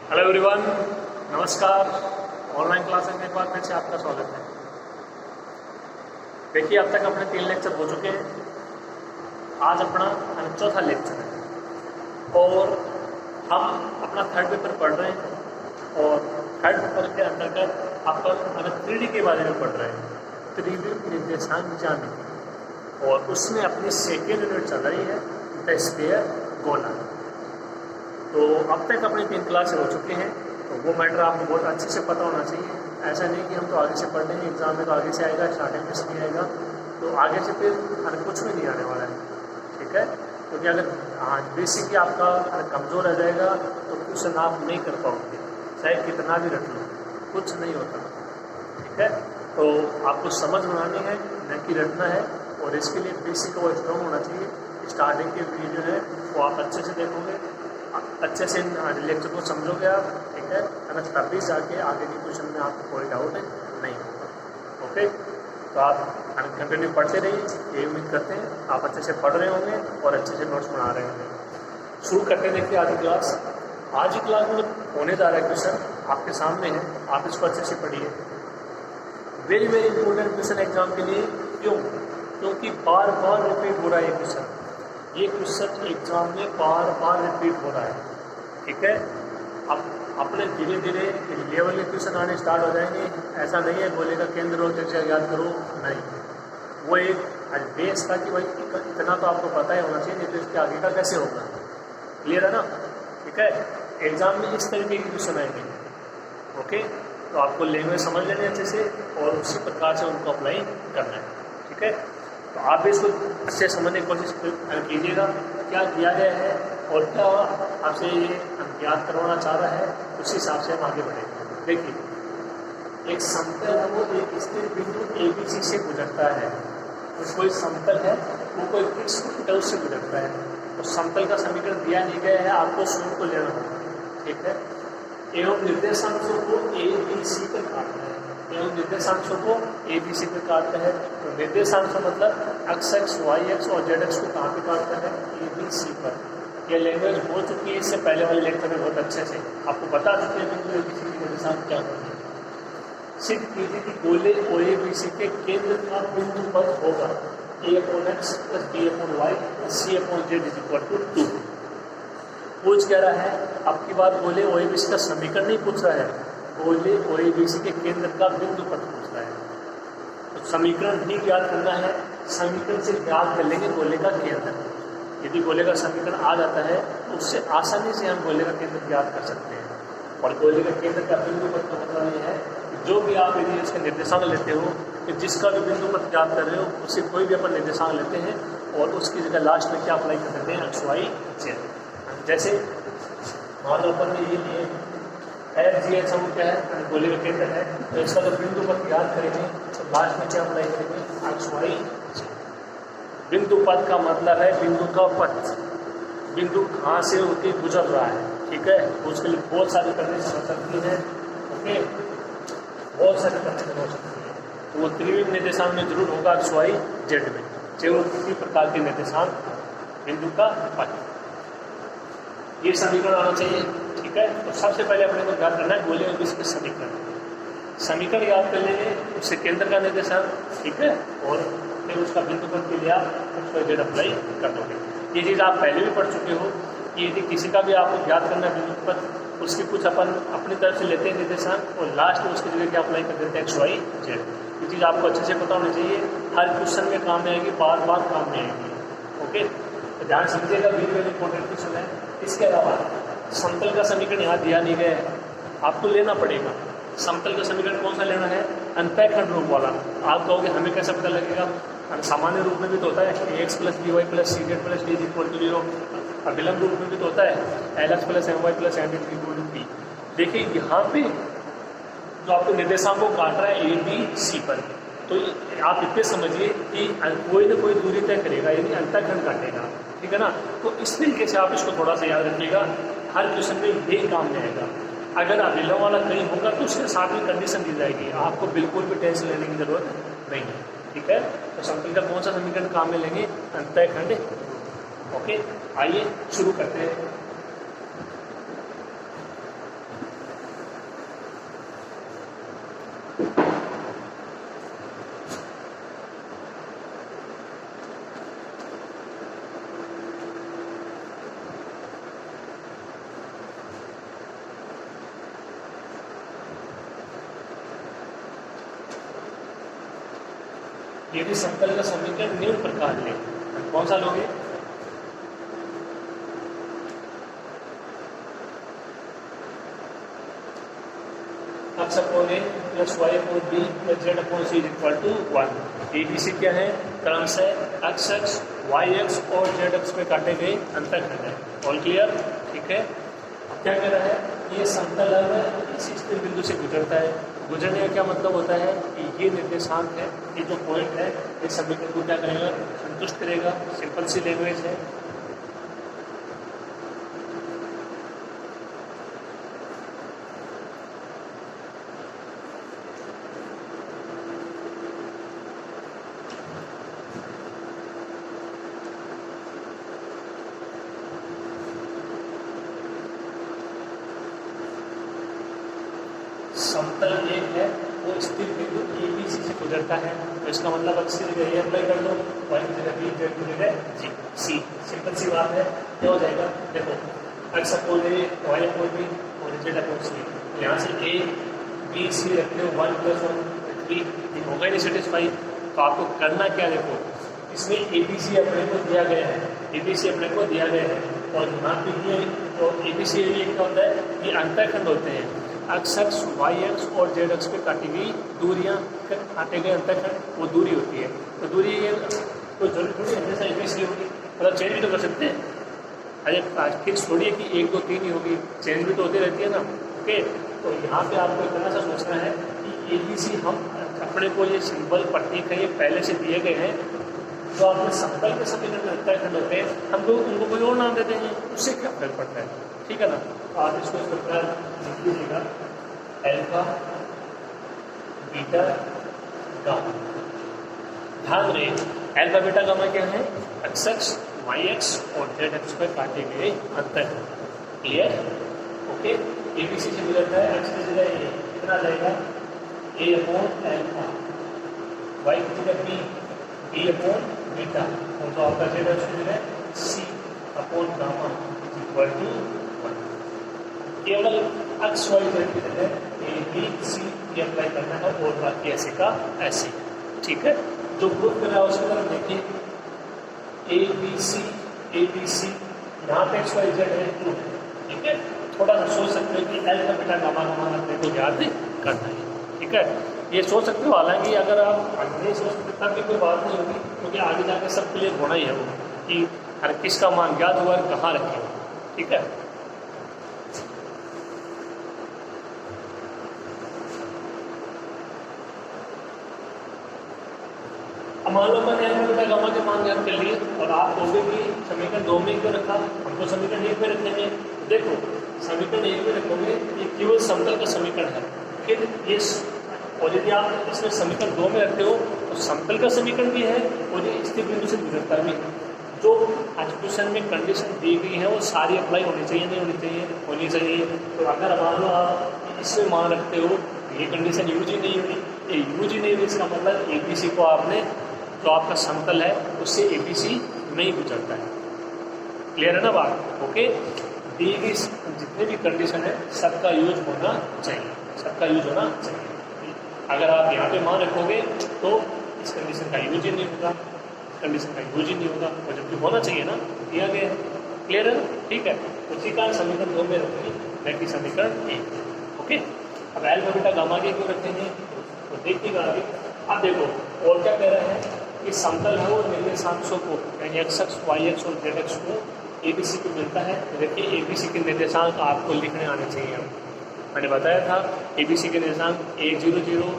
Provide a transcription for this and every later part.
Hello everyone, नमस्कार। Online classes में एक बार फिर से आपका स्वागत है। देखिए, अब तक अपने 3 लेक्चर हो चुके हैं। आज अपना चौथा लेक्चर है और हम अपना थर्ड पेपर पढ़ रहे हैं और थर्ड पेपर के अंतर्गत अपन 3D के बारे में पढ़ रहे हैं, 3D निर्देशांक ज्यामिति, और उसमें अपनी सेकेंड यूनिट चल रही है द स्फीयर गोला। तो अब तक अपनी 3 क्लासें हो चुकी हैं, तो वो मैटर आपको बहुत अच्छे से पता होना चाहिए। ऐसा नहीं कि हम तो आगे से पढ़ लेंगे, एग्जाम में तो आगे से आएगा, स्टार्टिंग में से नहीं आएगा, तो आगे से फिर कुछ भी नहीं आने वाला है, ठीक है। क्योंकि अगर बेसिक ही आपका कमज़ोर रह जाएगा तो क्वेश्चन आप नहीं कर पाओगे, चाहे कितना भी रख लो, कुछ नहीं होता, ठीक है। तो आपको समझ बनानी है, न कि रटना है, और इसके लिए बेसिक वो स्ट्रॉन्ग होना चाहिए। स्टार्टिंग के वीडियो है वो आप अच्छे से देखोगे, अच्छे से लेक्चर को समझोगे आप, ठीक है ना, तभी जाके आगे के क्वेश्चन में आपको कोई डाउट नहीं होगा। ओके, तो आप कंटिन्यू पढ़ते रहिए, ये उम्मीद करते हैं आप अच्छे से पढ़ रहे होंगे और अच्छे से नोट्स बना रहे होंगे। शुरू करते देखिए आज की क्लास। आज की क्लास में होने जा रहा है क्वेश्चन आपके सामने है, आप इसको अच्छे से पढ़िए। Very very important question exam के लिए। क्यों? क्योंकि बार बार रिपीट हो रहा है ये क्वेश्चन एग्जाम में बार बार रिपीट हो रहा है, ठीक है। अब अपने धीरे धीरे लेवल के क्वेश्चन आने स्टार्ट हो जाएंगे। ऐसा नहीं है बोलेगा केंद्र और त्रिज्या याद करो, नहीं, वो एक बेस था कि भाई इतना तो आपको पता ही होना चाहिए, नहीं तो इसके आगे का कैसे होगा। क्लियर है ना, ठीक है। एग्जाम में इस तरीके के क्वेश्चन आएंगे, ओके। तो आपको लैंग्वेज समझ लेनी अच्छे से और उसी प्रकार से उनको अप्लाई करना है, ठीक है। तो आप भी इसको अच्छे समझने की कोशिश कीजिएगा, क्या किया गया है और क्या आपसे ये याद करवाना चाह रहा है, उस हिसाब से हम आगे बढ़ेंगे। देखिए, एक समतल है वो एक स्थिर बिंदु ABC से गुजरता है। तो कोई समतल है वो कोई फिक्स बिंदु से गुजरता है, तो समतल का समीकरण दिया नहीं गया है, आपको स्वयं को लेना होगा, ठीक है। एवं निर्देशांशों को ABC पर काटना है, एवं निर्देशांशों को ABC पे काटता है। तो निर्देशांश मतलब x, y, x और z x को कहाँ पे काटता है? ABC पर। यह लैंग्वेज हो चुकी है इससे पहले वाले लेक्चर में बहुत अच्छे से, आपको बता चुके हैं बिंदु ABC की निर्देशांक क्या होती है। सिद्ध कीजिए कि गोले OABC के केंद्र का बिंदु पद होगा A/x + B/y + C/z = 2। पूछ क्या रहा है? अब की बात गोले OABC का समीकरण नहीं पूछ रहा है, गोले OABC के केंद्र का बिंदु पद पूछ रहा है। तो समीकरण नहीं याद करना है, समीकरण से याद कर लेंगे गोले का केंद्र। यदि गोले का समीकरण आ जाता है तो उससे आसानी से हम गोले का केंद्र याद कर सकते हैं। और गोले का केंद्र का बिंदु पद का मतलब ये है कि जो भी आप यदि इसके निर्देशांक लेते हो, कि जिसका भी बिंदु पद याद कर रहे हो उससे कोई भी अपन निर्देशांक लेते हैं और उसकी जगह लास्ट में क्या अप्लाई कर देते हैं? x, y, z। जैसे मान लो अपन ने ये लिए FGH वो क्या है? गोले का केंद्र है, तो इसका जो बिंदु पद याद करेंगे तो लास्ट में क्या अप्लाई करेंगे? x, y, z। बिंदु पद का मतलब है बिंदु का पथ, बिंदु कहाँ से होके गुजर रहा है, ठीक है। उसके लिए बहुत सारी कंडीशन हो सकती है, ओके, बहुत सारी कंडीशन हो सकती है। तो वो त्रिविम निर्देशांक में जरूर होगा x, y, z में, चाहे वो किसी प्रकार के निर्देशांक बिंदु का पथ, ये समीकरण आना चाहिए, ठीक है। तो सबसे पहले अपने को याद करना है गोले OABC के समीकरण याद कर लेंगे, उससे केंद्र का निर्देशांक, ठीक है, और फिर उसका बिंदु पद के लिए आप z अप्लाई कर दोगे। ये चीज़ आप पहले भी पढ़ चुके हो कि यदि किसी का भी आपको याद करना है बिंदु पद, उसकी कुछ अपन अपनी तरफ से लेते हैं निर्देशांक और लास्ट में उसकी जगह क्या अप्लाई कर देते हैं? x, y, z। ये चीज़ आपको अच्छे से पता होनी चाहिए, हर क्वेश्चन में काम में आएगी, बार बार काम में आएगी, ओके। तो ध्यान समझिएगा, वेरी वेरी इंपॉर्टेंट क्वेश्चन है। इसके अलावा समतल का समीकरण यहाँ दिया नहीं गया है, आपको लेना पड़ेगा। समतल का समीकरण कौन सा लेना है? अंतःखंड रूप वाला। आप कहोगे हमें कैसे पता लगेगा? सामान्य रूप में भी तो होता है ax + by + cz + d = 0, और विलंब रूप में भी तो होता है lx + my + n = p। देखिए यहाँ पे जो आपको निर्देशांक को काट रहा है ABC पर, तो आप इतने समझिए कि कोई ना कोई दूरी तय करेगा, यानी अंतःखंड काटेगा, ठीक है ना। तो इस तरीके से आप इसको थोड़ा सा याद रखिएगा, हर क्वेश्चन में यही काम में आएगा। अगर अविलंब वाला कहीं होगा तो उसके साथ में कंडीशन दी जाएगी, आपको बिल्कुल भी टेंशन लेने की जरूरत नहीं है, ठीक है। तो समतल का कौन सा समीकरण काम में लेंगे? अंतःखंड। ओके, आइए शुरू करते हैं। यदि समतल का समीकरण निम्न प्रकार ले, कौन सा लोगे? x upon a plus y upon b plus z upon c equal to 1। ABC क्या है? क्रम से x y और z पे काटे गए अंतःखंड है। All clear? ठीक है। क्या कह रहा है? ये समतल है, इसी स्थिर बिंदु से गुजरता है। गुजरने का क्या मतलब होता है कि ये निर्देशांक है, ये जो पॉइंट है, ये समीकरण को क्या करेगा? संतुष्ट करेगा। सिंपल सी लैंग्वेज है। समतल एक है, वो स्थिर बिंदु ABC से गुजरता है, तो इसका मतलब अब सीधे ये अप्लाई कर दो, y की जगह b, z की जगह g, c। सिंपल सी बात है। क्या हो जाएगा? देखो x upon a, y upon b और z अपॉन c। यहाँ से a b c रखते हो 1 + 1 3, होगा ही नहीं सेटिस्फाई। तो आपको करना क्या? देखो इसमें ABC अपने को दिया गया है, ABC अपने को दिया गया है, और यहाँ पे ये तो ABC क्या होता है? ये अंतःखंड होते हैं। x y और z अक्ष पे काटी गई दूरियां, काटे गए अंतःखंड, वो दूरी होती है। तो दूरी ये कोई जरूरी थोड़ी हमेशा ABC होगी, मतलब चेंज भी तो कर सकते हैं। अरे फिक्स थोड़ी है कि 1 2 3 ही होगी, चेंज भी तो होती रहती है ना। ओके, तो यहाँ पे आपको इतना सा सोचना है कि ABC हम अपने को ये सिंबल प्रतीक है, ये पहले से दिए गए हैं। जो आपने समतल के समीकरण में अंतःखंड होते हैं, हम लोग उनको कोई और नाम देते हैं, उससे क्या फर्क पड़ता है? ठीक है ना। आप इसको इस प्रकार लिख लीजिएगा, अल्फा बीटा गामा। ध्यान रहे अल्फा बीटा गामा क्या है? x y और z पर काटे गए अंतःखंड। क्लियर? ओके। ABC से गुजरता है, x की जगह a कितना जाएगा? a अपॉन अल्फा, y की जगह b अपॉन बीटा, और तो आपका z की जगह c upon gamma equal to 1। केवल x y z की जगह a b c ये अप्लाई करना है, और बाकी ऐसे का ऐसे। ठीक है। जो ग्रुप कर रहा है उसकी तरफ देखिए, a b c यहाँ पे x y z है, ग्रुप। ठीक है। थोड़ा सा सोच सकते हो कि अल्फा बीटा गामा का मान अपने को याद करना है। ठीक है, ये सोच सकते हो। हालांकि अगर आप नहीं सोच सकते तब भी कोई बात नहीं होगी, क्योंकि आगे जाकर सब क्लियर होना ही है वो कि हर किसका मान याद हुआ और कहाँ रखे। ठीक है। मान लो मैंने अल्फा बीटा गामा के मान याद कर लिए, और आप लोगों भी समीकरण 2 में क्यों रखा? हमको समीकरण 1 में रखेंगे। देखो समीकरण 1 में रखोगे, ये केवल समतल का समीकरण है। फिर ये, और यदि आप इसमें समीकरण 2 में रखते हो तो समतल का समीकरण भी है और ये स्थिर बिंदु से गुजरता भी है। जो आज क्वेश्चन में कंडीशन दी गई है वो सारी अप्लाई होनी चाहिए, नहीं होनी चाहिए? होनी चाहिए। तो अगर मान लो आप इसमें मान रखते हो, ये कंडीशन यूज ही नहीं हुई, ये यूज ही नहीं हुई, इसका मतलब ABC को आपने, जो आपका समतल है उससे ABC नहीं गुजरता है। क्लियर है ना बात? ओके। दी गई जितने भी कंडीशन है सबका यूज होना चाहिए, सबका यूज होना चाहिए। अगर आप यहाँ पे मान रखोगे तो इस कंडीशन का यूज ही नहीं होगा, कंडीशन का यूज ही नहीं होगा, और जबकि होना चाहिए ना, दिया गया है। क्लियर है ना? ठीक है। उसी का समीकरण 2 में रखेंगे, बाकी समीकरण 1। ओके। अब अल्फा बीटा गामा के क्यों रखेंगे तो देखिएगा आगे। अब देखो और क्या कह रहे हैं कि समतल है और निर्देशांकों को, यानी x y और z को ABC को मिलता है। देखिए ABC के निर्देशांक आपको लिखने आने चाहिए। मैंने बताया था ABC के निर्देशांक A00,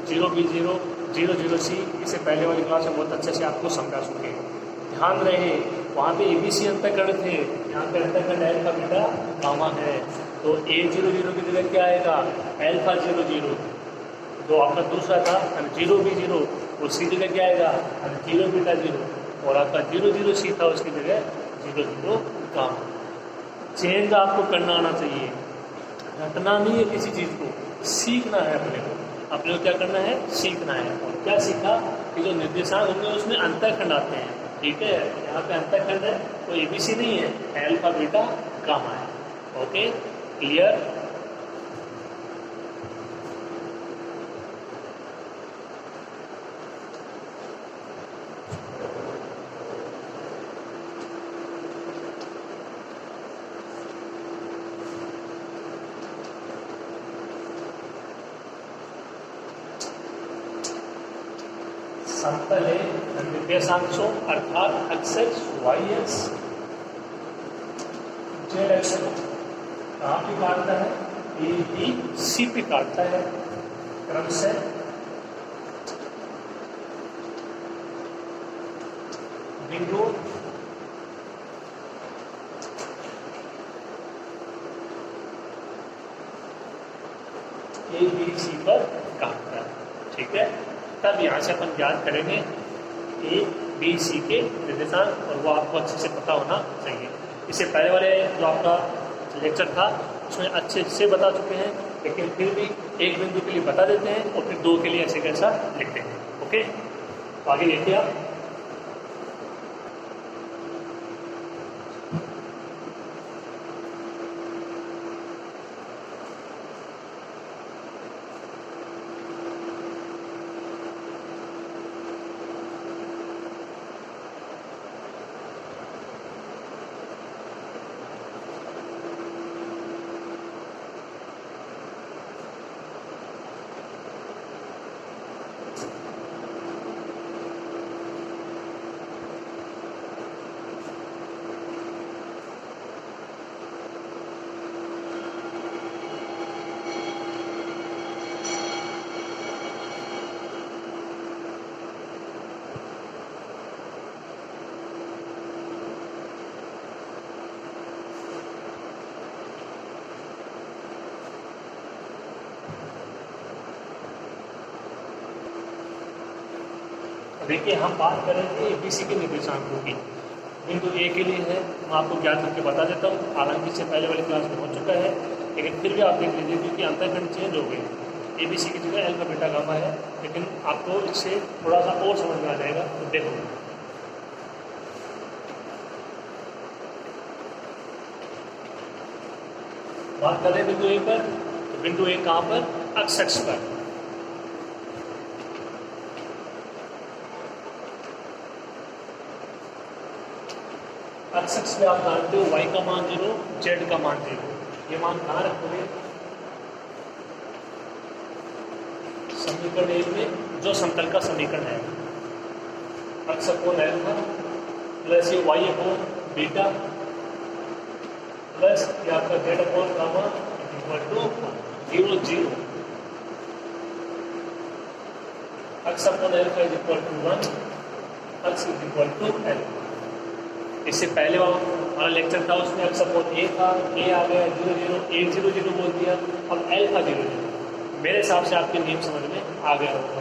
0B0, 00C, इसे पहले वाली क्लास में बहुत अच्छे से आपको समझा चुके हैं। ध्यान रहे वहाँ पे ABC अंतःखंड थे, यहाँ पे अंतःखंड अल्फा बीटा गामा है। तो A00 की जगह क्या आएगा? अल्फा 00, जो आपका दूसरा था 0B0, उसकी जगह क्या आएगा? 0 बीटा 0, और आपका 00C था उसकी जगह 00 गामा। चेंज आपको करना आना चाहिए, रटना नहीं है किसी चीज़ को, सीखना है अपने को। अपने को क्या करना है, सीखना है। और क्या सीखा कि जो निर्देशांक होंगे उसमें अंतरखंड आते हैं, ठीक है। यहाँ पे अंतरखंड है तो ABC नहीं है, अल्फा बीटा गामा है। Okay, clear. समतले निर्देशांकों अर्थात X Y X Z X कहाँ पे काटता है, ABC पे काटता है क्रम से। बिंदु ABC पर काटता है, ठीक है। तब यहाँ से अपन ज्ञात करेंगे ABC के निर्देशांक, और वो आपको अच्छे से पता होना चाहिए। इससे पहले वाले जो आपका लेक्चर था उसमें अच्छे से बता चुके हैं, लेकिन फिर भी एक बिंदु के लिए बता देते हैं और फिर दो के लिए ऐसे कैसा लिखते हैं। ओके, तो आगे देखिए आप। देखिए, हम बात करेंगे ABC के निर्देशांकों की। बिंदु A के लिए है, मैं आपको ज्ञात करके बता देता हूँ, हालांकि इससे पहले वाली क्लास में हो चुका है, लेकिन फिर भी आप देख लीजिए क्योंकि अंतरखंड चेंज हो गए। ABC की जगह अल्फा बीटा गामा है, लेकिन आपको इससे थोड़ा सा और समझ में आ जाएगा। तो देखो, बात कर रहे हैं बिंदु A पर, तो बिंदु A कहाँ पर, एक्स पर। एक्स पे आप जानते हो y का मान 0, z का मान 0। ये मान कहाँ रखोगे, समीकरण 1 में जो समतल का समीकरण है, एक्स अपॉन अल्फा प्लस ये y अपॉन बीटा प्लस ये आपका z upon gamma equal to 0 0। X upon alpha is equal to 1, x is equal to alpha. इससे पहले हमारा लेक्चर था उसमें एक्स अपॉन A था, A आ गया 0 0, A 0 0 बोल दिया, अब अल्फा 0 0। मेरे हिसाब से आपके नियम समझ में आ गया होगा।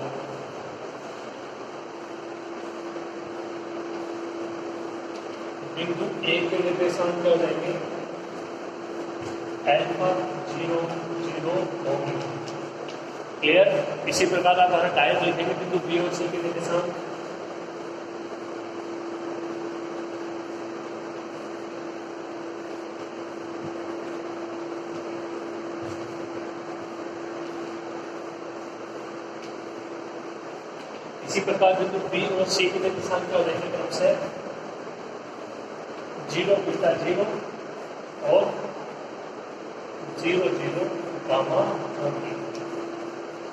बिंदु A के निर्देशांक क्या हो जाएंगे, अल्फा 0 0 होंगे। क्लियर। इसी प्रकार आप डायरेक्ट लिखेंगे बिंदु B और C के निर्देशांक। इसी प्रकार बिंदु B और C के निर्देशांक क्या हो जाएंगे क्रम से, 0 बीटा 0 और 0 0 गामा होंगे।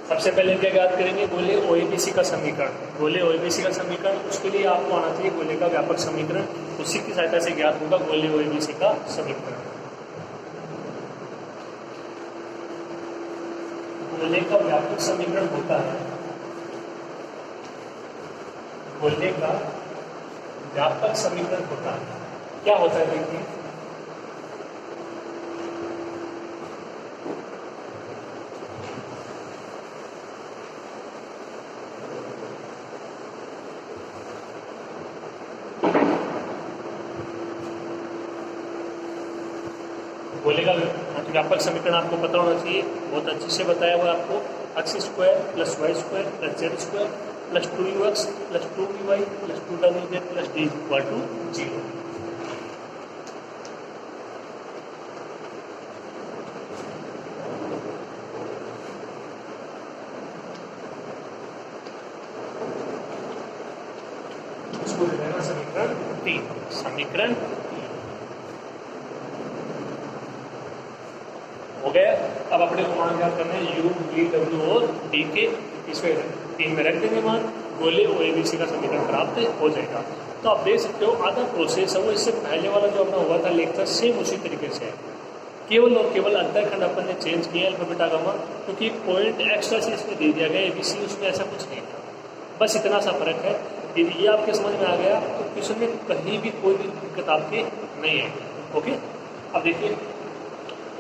सबसे पहले क्या याद करेंगे, गोले OABC का समीकरण। गोले OABC का समीकरण, उसके लिए आपको आना चाहिए गोले का व्यापक समीकरण, उसी की सहायता से ज्ञात होगा गोले OABC का समीकरण। गोले का व्यापक समीकरण होता है, गोले का व्यापक समीकरण होता है, क्या होता है देखिए, गोले का व्यापक समीकरण आपको पता होना चाहिए, बहुत अच्छे से बताया हुआ आपको। X square plus y square plus z square plus 2ux plus 2vy plus 2wz plus d equal to 0। इसको दे देना समीकरण 3। समीकरण हो गया। अब अपने को मान ज्ञात करना है u v w और d के, इसमें 3 में रख देंगे मान, गोले ओ ए बी सी का समीकरण प्राप्त हो जाएगा। तो आप देख सकते हो आधा प्रोसेस है वो इससे पहले वाला जो अपना हुआ था लेक्चर सेम उसी तरीके से है, केवल और केवल अंतरखंड अपन ने चेंज किया अल्फा बीटा गामा, क्योंकि पॉइंट एक्स्ट्रा से इसमें दे दिया गया ए बी सी, उसमें ऐसा कुछ नहीं था, बस इतना सा फर्क है। यदि ये आपके समझ में आ गया तो क्वेश्चन में कहीं भी कोई भी दिक्कत आपकी नहीं है। ओके, अब देखिए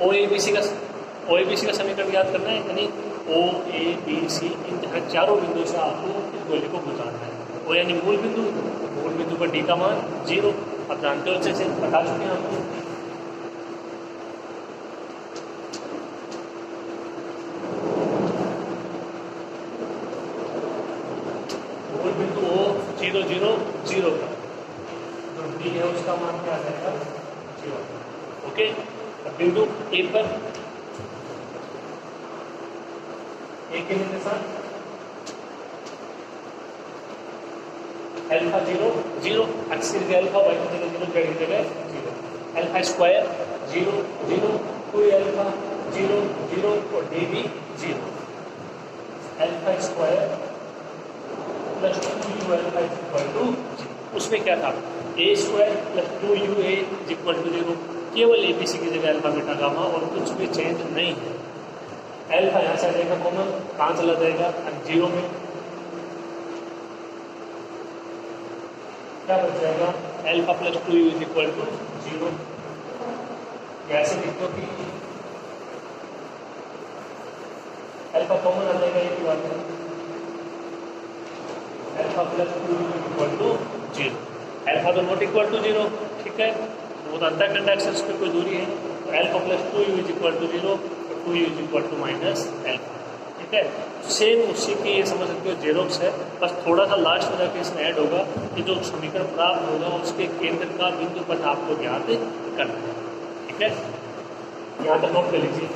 ओ ए बी सी का समीकरण याद करना है, यानी ओ ए बी सी इन चारों बिंदु से आपको इस गोले को गुजारना है। ओ यानी मूल बिंदु पर डी का मान 0, आप जानते हो अच्छे से, बता चुके हैं आपको। मूल बिंदु ओ 0 0 0 पर, जो डी है उसका मान क्या आ जाएगा 0। ओके, अब बिंदु ए पर ए के निर्देशांक अल्फा 0 0, एक्स की जगह अल्फा, वाई की जगह 0, जेड की जगह 0, अल्फा स्क्वायर 0 0, 2 अल्फा 0 0 और डी भी 0। Alpha square plus 2u alpha equal to 0। उसमें क्या था, A square plus 2u A equal to 0, केवल ए बी सी की जगह अल्फा बीटा गामा और कुछ भी चेंज नहीं है। अल्फा यहाँ से आ जाएगा कॉमन, कहाँ चला जाएगा 0 में, क्या बच जाएगा alpha plus 2u is equal to 0। ऐसे लिखो कि अल्फा कॉमन आ जाएगा, ये बात है, alpha plus 2u is equal to 0। Alpha तो नॉट इक्वल टू 0, ठीक है, वो तो अंतःखंड एक्सिस पे कोई दूरी है, तो alpha plus 2u is equal to 0, 2u is equal to minus alpha. ठीक है, सेम उसी की ये समझ सकते हो जेरोक्स है, बस थोड़ा सा लास्ट में जाके इसमें ऐड होगा कि जो समीकरण प्राप्त होगा उसके केंद्र का बिंदु पथ आपको ज्ञात करना है। ठीक है, यहाँ तक नोट कर लीजिए।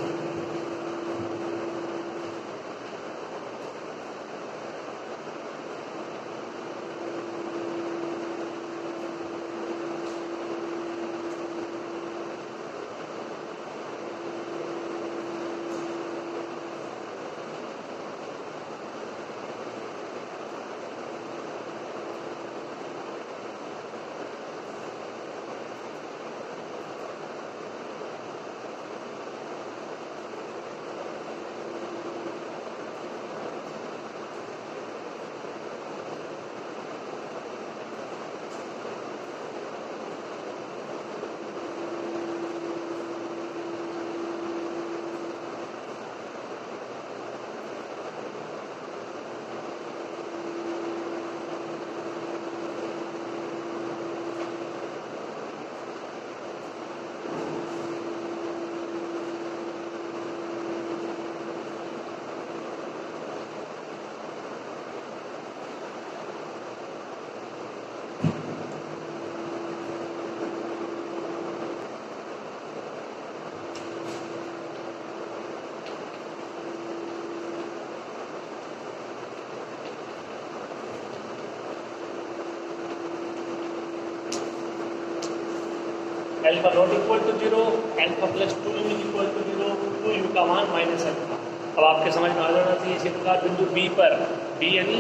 Alpha not equal to 0, alpha plus 2u is equal to 0, 2u का मान माइनस अल्फा। अब आपके समझ में आ जाना चाहिए। इसी प्रकार बिंदु बी पर, बी यानी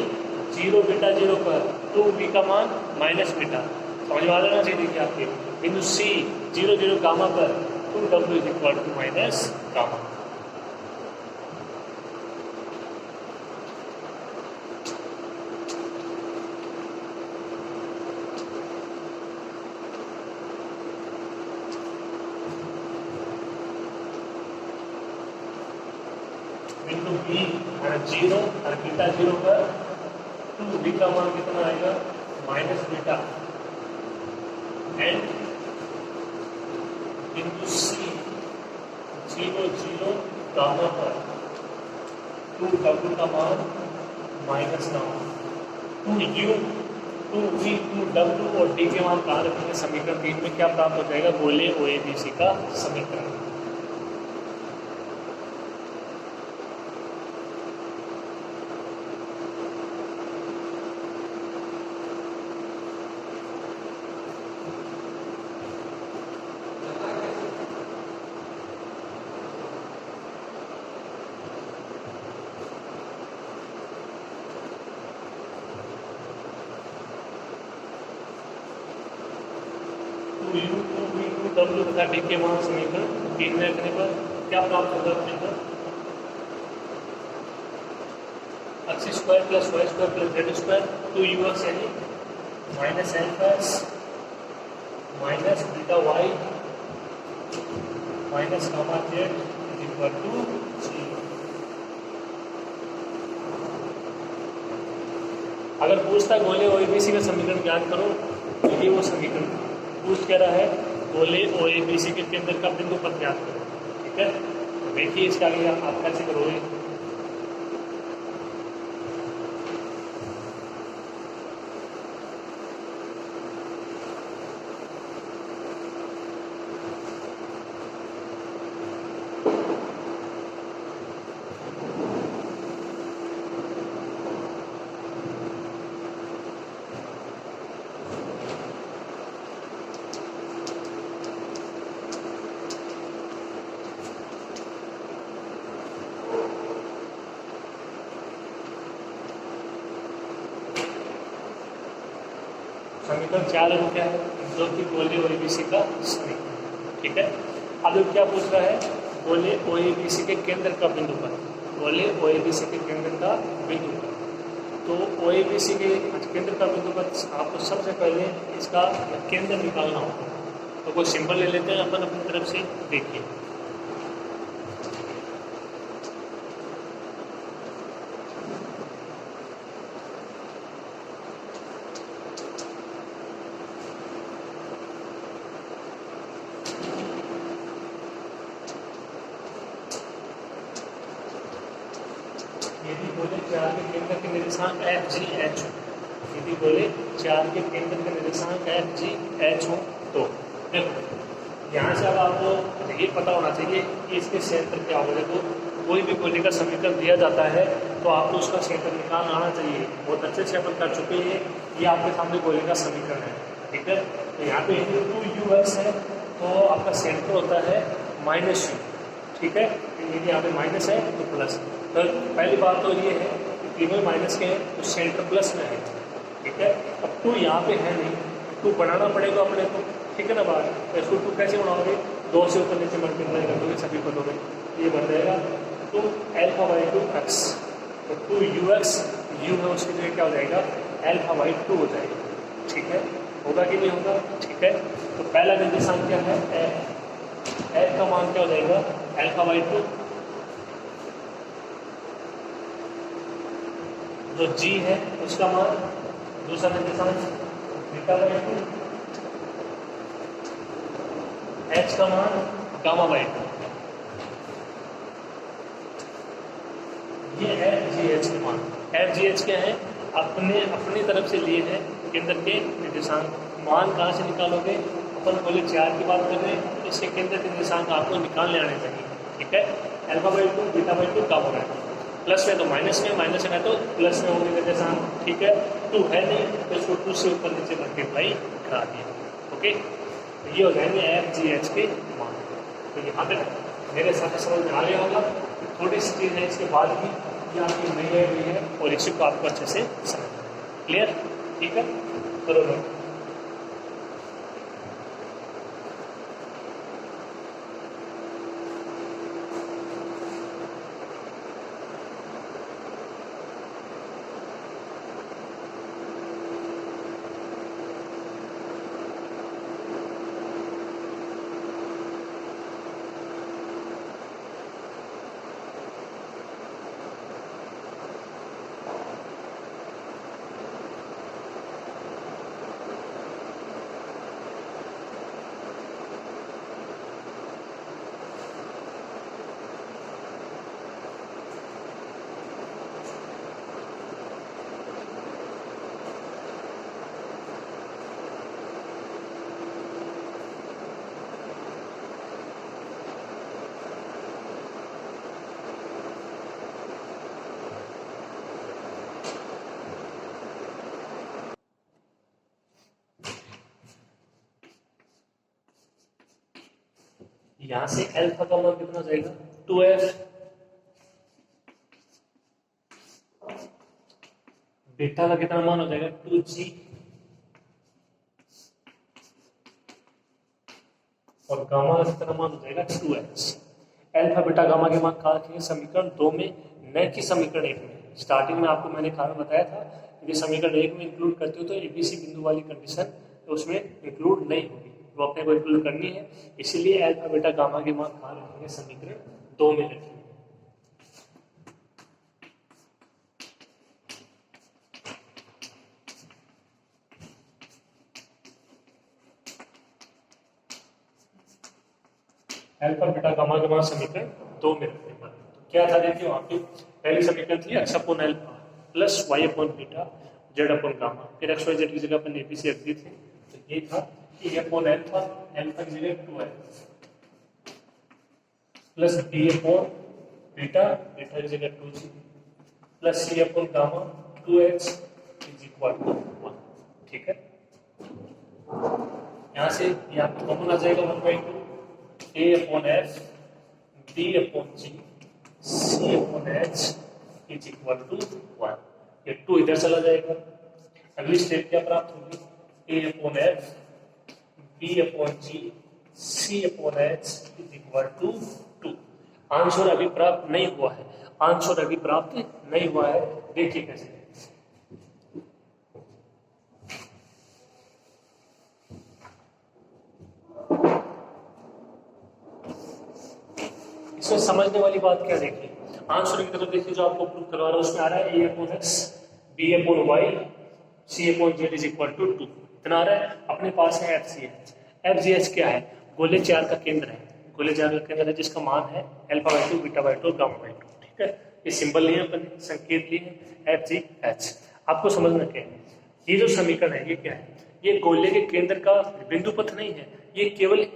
0 बीटा 0 पर 2b का मान माइनस बीटा, समझ में आ जाना चाहिए। देखिए आपके बिंदु सी 0 0 गामा पर 2w is equal to minus gamma. बिंदु बी 0 और बीटा 0 पर 2b का मान कितना आएगा माइनस बीटा, एंड बिंदु सी 0 0 गामा पर 2 W का मान minus gamma 2U 2V 2W और D के मान कहाँ रखेंगे समीकरण 3 में क्या प्राप्त हो जाएगा गोले OABC का समीकरण। U 2V 2W तथा D के मान समीकरण 3 में रखने पर क्या प्राप्त होगा अपने को x square plus y square plus z square 2ux यानी minus alpha minus beta y minus gamma z is equal to 0। अगर पूछता गोले OABC का समीकरण ज्ञात करो तो ये वो समीकरण पूछ कह रहा है गोले OABC के केंद्र का बिंदु पथ ज्ञात करो। ठीक है, तो देखिए इसका आगे आप कैसे करोगे। समीकरण 4 है वो क्या है जो कि गोले OABC का समीकरण। ठीक है, अब क्या पूछ रहा है गोले OABC के केंद्र का बिंदु पर गोले OABC के केंद्र का बिंदु पर। तो OABC के केंद्र का बिंदु पर आपको सबसे पहले इसका केंद्र निकालना होगा। तो कोई सिंबल ले लेते हैं अपन अपनी तरफ से। देखिए यदि बोले 4 के केंद्र के निर्देशांक FGH हो यदि बोले 4 के केंद्र के निर्देशांक FGH हो तो देखो यहाँ से अब आपको ये पता होना चाहिए कि इसके क्षेत्र क्या होगा। देखो कोई भी गोले का समीकरण दिया जाता है तो आपको उसका क्षेत्र निकालना आना चाहिए। बहुत अच्छे से अपन कर चुके हैं, ये आपके सामने गोले का समीकरण है। ठीक है, तो यहाँ पे 2ux है तो आपका क्षेत्र होता है -u। ठीक है, यदि यहाँ पे माइनस है तो प्लस। तो पहली बात तो ये है कि तीनों माइनस के हैं तो सेंटर प्लस में है। ठीक है, अब 2 यहाँ पे है नहीं, 2 बनाना पड़ेगा अपने को। ठीक है ना बात, तो इसको 2 कैसे बनाओगे 2 से ऊपर नीचे मल्टीप्लाई कर दोगे सभी पदों में, ये बन जाएगा 2 अल्फा बाई 2x। तो 2ux u है उसकी जगह क्या हो जाएगा अल्फा बाई 2 हो जाएगा। ठीक है, होगा कि नहीं होगा। ठीक है, तो पहला निर्देशांक क्या है f का मान क्या हो जाएगा अल्फा बाई 2। जो g है उसका मान दूसरा निर्देशांक बीटा बाई 2, h का मान गामा बाई 2। ये FGH के मान। FGH क्या है अपनी तरफ से लिए हैं केंद्र के निर्देशांक। मान कहाँ से निकालोगे अपन बोले 4 की बात कर रहे हैं तो इसके केंद्र के निर्देशांक आपको निकालने आने चाहिए। ठीक है, alpha by 2 beta by 2 gamma by 2। Plus में तो माइनस में, माइनस में है तो प्लस में होंगे निर्देशांक। ठीक है, 2 है नहीं तो इसको 2 से ऊपर नीचे मल्टीप्लाई करा दिया। ओके, तो ये हो जाएंगे FGH के मान। तो यहाँ पे मेरे साथ समझ में आ गया होगा। थोड़ी सी चीज़ है इसके बाद भी ये आपकी नई आई हुई है और इसी को आपको अच्छे से समझना है। क्लियर? ठीक है, करो। यहां से अल्फा का मान कितना हो जाएगा 2f, बीटा का कितना मान हो जाएगा 2g, और गामा का कितना मान हो जाएगा 2h। अल्फा बीटा गामा के मान कहा रखेंगे समीकरण 2 में, न कि समीकरण 1 में। स्टार्टिंग में आपको मैंने कारण बताया था, यदि समीकरण 1 में इंक्लूड करते हो तो एबीसी बिंदु वाली कंडीशन तो उसमें इंक्लूड नहीं होगी, वो अपने को इंक्लूड करनी है। इसीलिए अल्फा बीटा गामा के मान कहा रखेंगे समीकरण 2 में रखेंगे। अल्फा बीटा गामा के मान समीकरण 2 में रखने पर तो क्या था, देखिए वहां पे पहली समीकरण थी x upon alpha plus y upon beta z upon gamma, फिर x y z की जगह अपन एबीसी रख दी थी, तो ये था कि a अपॉन अल्फा, अल्फा की जगह 2 plus b upon beta, beta की जगह 2g plus c upon gamma 2h is equal to 1। ठीक है, यहां से ये आपको कॉमन आ जाएगा 1/2 a upon f b upon g c upon h is equal to 1। ये 2 इधर चला जाएगा। अगली स्टेप क्या प्राप्त होगी, a upon f b upon g c upon h is equal to 2। Answer अभी प्राप्त नहीं हुआ है, आंसर अभी प्राप्त नहीं हुआ है। देखिए कैसे, इसमें समझने वाली बात क्या, देखिए आंसर की तरफ देखिए, जो आपको प्रूव करवा रहा है उसमें आ रहा है a upon x b upon y c upon z is equal to 2, इतना आ रहा है। अपने पास है FGH। FGH क्या है, गोले 4 का केंद्र है, गोले 4 का केंद्र है जिसका मान है अल्फा/2 बीटा/2 और गामा/2। ठीक है, ये सिंबल लिए अपन, संकेत लिए FGH। आपको समझना क्या है, ये जो समीकरण है ये क्या है, ये गोले के केंद्र का बिंदु पथ नहीं है, ये केवल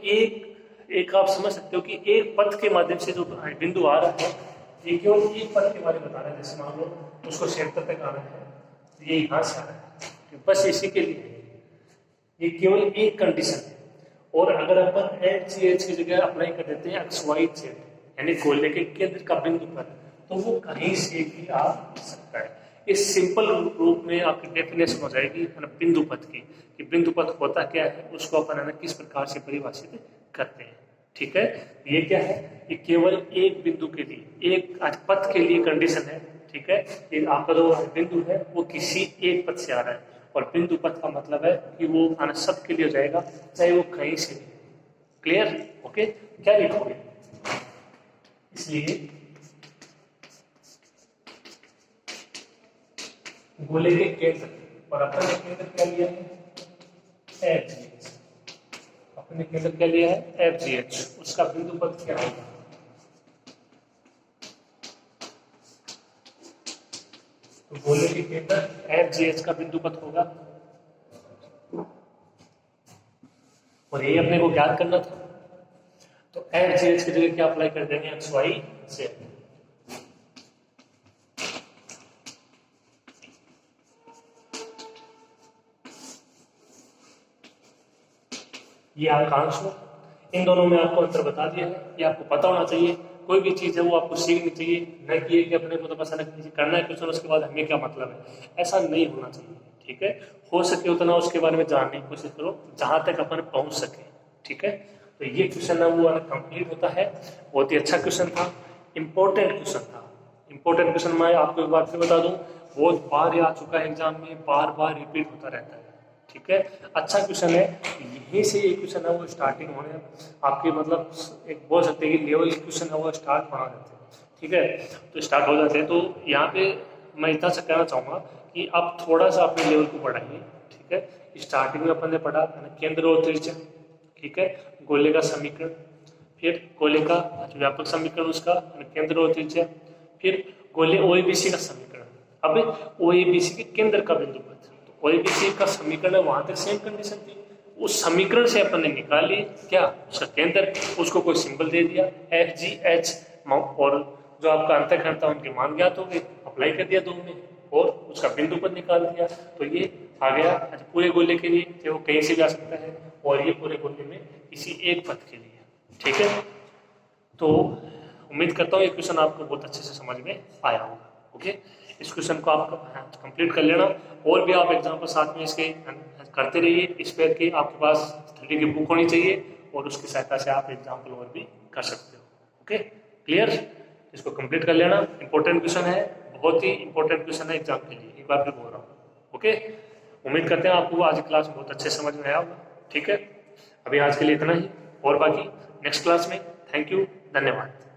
एक आप समझ सकते हो कि एक पथ के माध्यम से जो बिंदु आ रहा है, ये केवल एक पथ के बारे में बता रहा है। जैसे मान लो उसको सेंटर तक आना है, ये यहाँ से आ रहा है, बस इसी के लिए ये केवल एक कंडीशन है। और अगर अपन FGH की जगह अप्लाई कर देते हैं XYZ यानी गोले के केंद्र का बिंदु पथ, तो वो कहीं से भी आ सकता है। इस सिंपल रूप में आपकी डेफिनेशन हो जाएगी बिंदु पथ की, कि बिंदु पथ होता क्या है, उसको अपन किस प्रकार से परिभाषित करते हैं। ठीक है, ये क्या है, ये केवल एक बिंदु के लिए, एक पथ के लिए कंडीशन है। ठीक है, ये आपका जो बिंदु है वो किसी एक पथ से आ रहा है, और बिंदु पथ का मतलब है कि वो सब के लिए हो जाएगा, चाहे वो कहीं से भी। Clear, okay. क्या लिखोगे, इसलिए गोले के केंद्र, और अपन ने केंद्र क्या लिया है FGH, अपने केंद्र क्या लिया है FGH, उसका बिंदु पथ क्या होगा, तो गोले के केंद्र FGH का बिंदु पथ होगा, और ये अपने को ज्ञात करना था। तो FGH की जगह क्या अप्लाई कर देंगे, XYZ। ये आपका आंसर, इन दोनों में आपको अंतर बता दिया है। ये आपको पता होना चाहिए, कोई भी चीज़ है वो आपको सीखनी चाहिए, न कि कि अपने को तो बस करना है क्वेश्चन उसके बाद हमें क्या मतलब है, ऐसा नहीं होना चाहिए। ठीक है, हो सके उतना उसके बारे में जानने की कोशिश करो जहाँ तक अपन पहुँच सके। ठीक है, तो ये क्वेश्चन है वो कंप्लीट होता है। बहुत ही अच्छा क्वेश्चन था, इंपॉर्टेंट क्वेश्चन था। इंपॉर्टेंट क्वेश्चन मैं आपको एक बार फिर बता दूं, बहुत बार आ चुका है एग्जाम में, बार बार रिपीट होता रहता है। ठीक है, अच्छा क्वेश्चन है, यहीं से एक क्वेश्चन है वो स्टार्टिंग होने आपके मतलब एक बोल सकते हैं कि लेवल क्वेश्चन है वो स्टार्ट होना जाते हैं। ठीक है, तो स्टार्ट हो जाते हैं। तो यहाँ पे मैं इतना सा कहना चाहूँगा कि आप थोड़ा सा अपने लेवल को बढ़ाइए। ठीक है, स्टार्टिंग में अपन ने पढ़ा केंद्र और त्रिज्या, ठीक है, गोले का समीकरण, फिर गोले का व्यापक समीकरण उसका केंद्र और त्रिज्या, फिर गोले OABC का समीकरण। अब OABC के केंद्र का बिंदु पथ, तो OABC का समीकरण है, वहां तक सेम कंडीशन थी, उस समीकरण से अपन ने निकाली क्या, उसका केंद्र, उसको कोई सिंबल दे दिया FGH, और जो आपका अंतःखंड था उनके मान ज्ञात हो गए, अप्लाई कर दिया दो में, और उसका बिंदु पथ निकाल दिया। तो ये आ गया पूरे गोले के लिए, वो कहीं से जा सकता है, और ये पूरे गोले में किसी एक पथ के लिए। ठीक है। तो उम्मीद करता हूँ ये क्वेश्चन आपको बहुत अच्छे से समझ में आया होगा। ओके, इस क्वेश्चन को आप कंप्लीट कर लेना, और भी आप एग्जाम्पल साथ में इसके करते रहिए। इस पेयर की आपके पास 3D की बुक होनी चाहिए और उसकी सहायता से आप एग्जाम्पल और भी कर सकते हो। Okay, clear? इसको कंप्लीट कर लेना, इंपॉर्टेंट क्वेश्चन है, बहुत ही इंपॉर्टेंट क्वेश्चन है एग्जाम के लिए, एक बार फिर बोल रहा हूँ। ओके, उम्मीद करते हैं आपको आज की क्लास बहुत अच्छे समझ में आया होगा। ठीक है, अभी आज के लिए इतना ही, और बाकी नेक्स्ट क्लास में। थैंक यू, धन्यवाद।